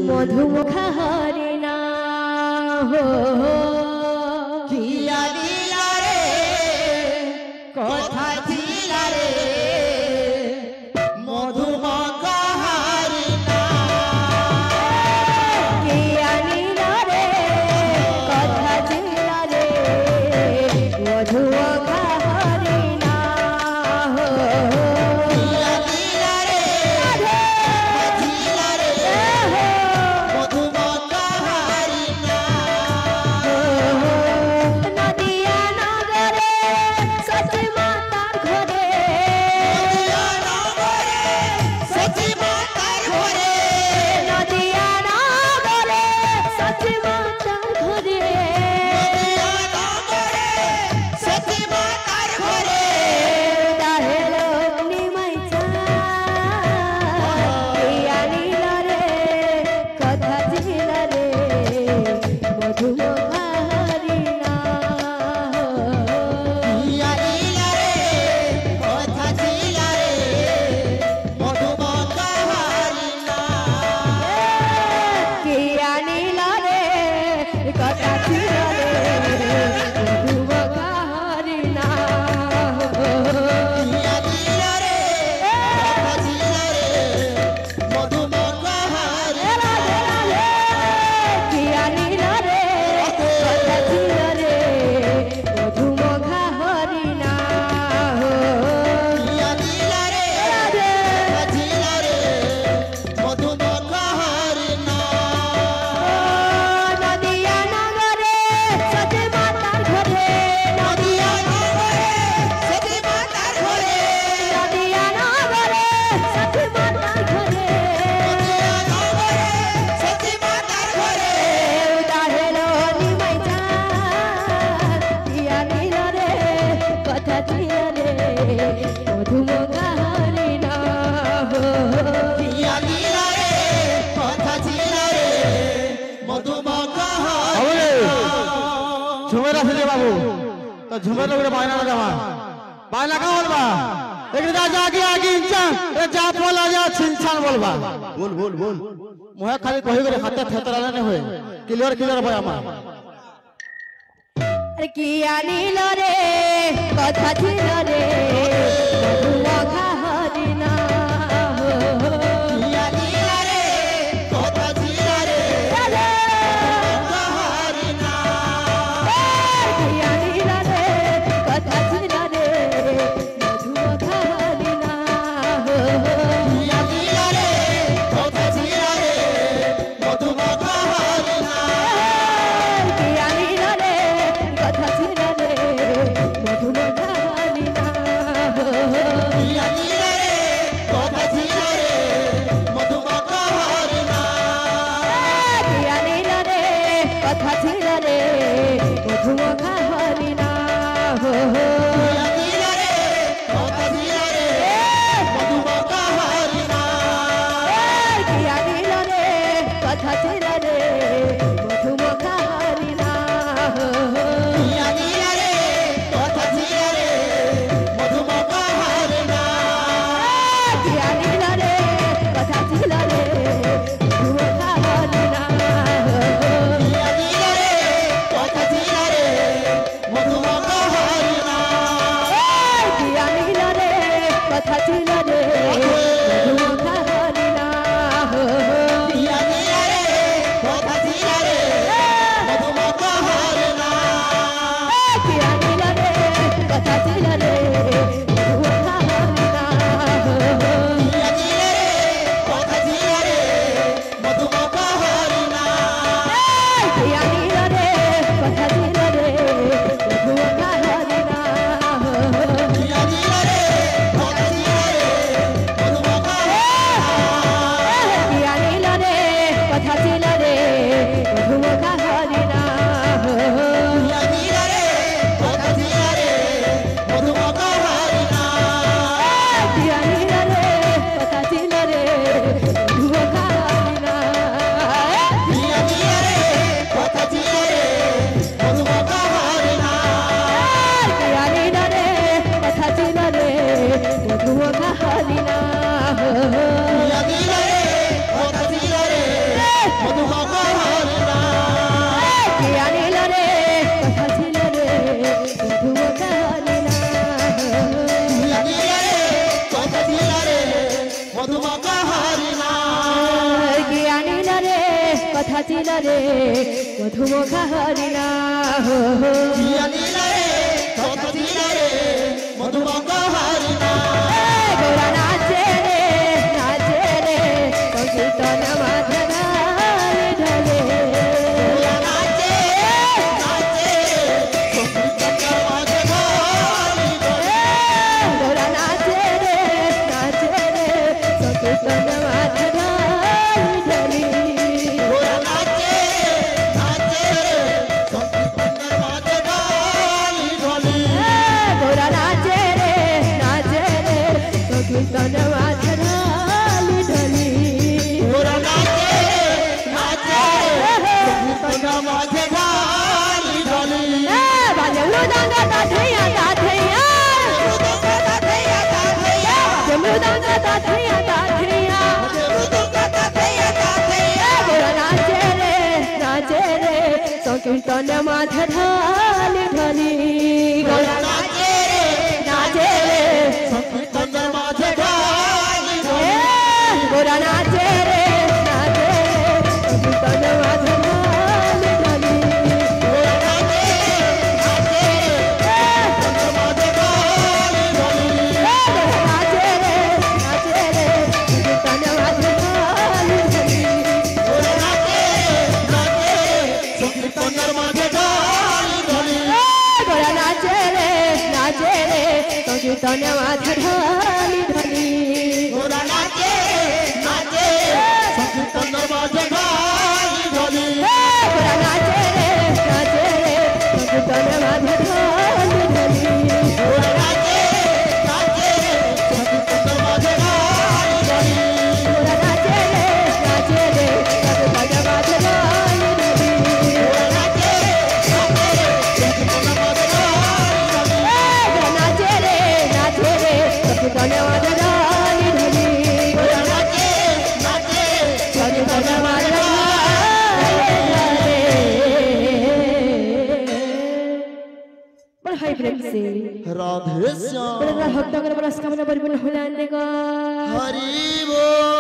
মধুমুখা হরিণা হো কিয়া লীলা রে কথা ছিলা রে মধুমুখা হরিণা কিয়া লীলা রে কথা ছিলা রে মধুমুখা হরিণা হো কিয়া লীলা রে কথা ছিলা রে মধুমুখা হরিণা নদিয়া নগরে সতী মাতার ঘরে নদিয়া নগরে সতী মাতার ঘরে নদিয়া নগরে সতী মাতার ঘরে নদিয়া নগরে সতী মাতার ঘরে দাহেলো নিমাই চা কিয়া লীলা রে কথা ছিলা রে মধুমুখা হরিণা কিয়া লীলা রে কথা ছিলা রে মধুমুখা হরিণা কিয়া লীলা রে কথা ছিলা রে মধুমুখা হরিণা কিয়া লীলা রে কথা ছিলা রে মধুমুখা হরিণা কিয়া লীলা রে কথা ছিলা রে মধুমুখা হরিণা কিয়া লীলা রে কথা ছিলা রে মধুমুখা হরিণা নদিয়া নগরে সতী মাতার ঘরে নদিয়া নগরে সতী মাতার ঘরে নদিয়া নগরে সতী মাতার ঘরে নদিয়া নগরে সতী মাতার ঘরে দাহেলো নিমাই চা কিয়া লীলা রে কথা ছিলা রে মধুমুখা হরিণা কিয়া লীলা রে কথা ছিলা রে মধুমুখা হরিণা झुमेर আছে বাবু তো झुमेर লোকের বায়না জামা বায়না কা বলবা একটু যা আগে আগে ইনচা এ যা বলা যা ছিনছান বলবা বল বল বল মোহে খালি কহি করে হাতে থেতরালে না হয় ক্লিয়ার ভাই আমার কিয়া লীলা রে কথা ছিলা রে মধুমুখা হরিণা কিয়া লীলা রে কথা ছিলা রে মধুমুখা হরিণা কিয়া লীলা রে কথা ছিলা রে মধুমুখা হরিণা কিয়া লীলা রে কথা ছিলা রে মধুমুখা হরিণা কিয়া লীলা রে কথা ছিলা রে মধুমুখা হরিণা কথা ছিল রে মধুমুখা হরিণা হো জিয়া দিলা রে কথা দিলা রে মধুমঙ্গা হরিণা গৌরা নাচে রে সংকীর্তন মাঝে ঢলে গৌরা নাচে সংকীর্তন মাঝে ঢলে গৌরা নাচে রে সংকীর্তন মাঝে ঢলে গৌরা নাচে সংকীর্তন মাঝে ঢলে গৌরা নাচে রে সংকীর্তন মাঝে ঢলে গৌরা নাচে সংকীর্তন মাঝে ঢলে বাজে মৃদঙ্গ তা ধৈয়া মৃদঙ্গ তা ধৈয়া গৌরা নাচে রে সংকীর্তন মাঝে ঢলি গৌরা নাচে রে সংকীর্তন মাঝে ঢলে গৌরা নাচে রে সংকীর্তন মাঝে ঢলি কীর্তন মাঝে ঢালি ঢালি গোরা নাচে নাচে সংকীর্তন মাঝে ঢালি ঢালি গোরা নাচে রে কীর্তন মাঝে ঢালি ঢালি গোরা নাচে নাচে সংকীর্তন মাঝে ঢালি ঢালি গোরা নাচে রে কীর্তন মাঝে ঢালি ঢালি গোরা নাচে নাচে সংকীর্তন মাঝে ঢালি ঢালি গোরা নাচে রে কীর্তন মাঝে ঢালি ঢালি গোরা নাচে নাচে কীর্তন মাঝে ঢালি हाय प्रेम से राधे श्याम बड़ा भक्त अगर बड़ा कामना परिपूर्ण हो जाने का हरि बोल।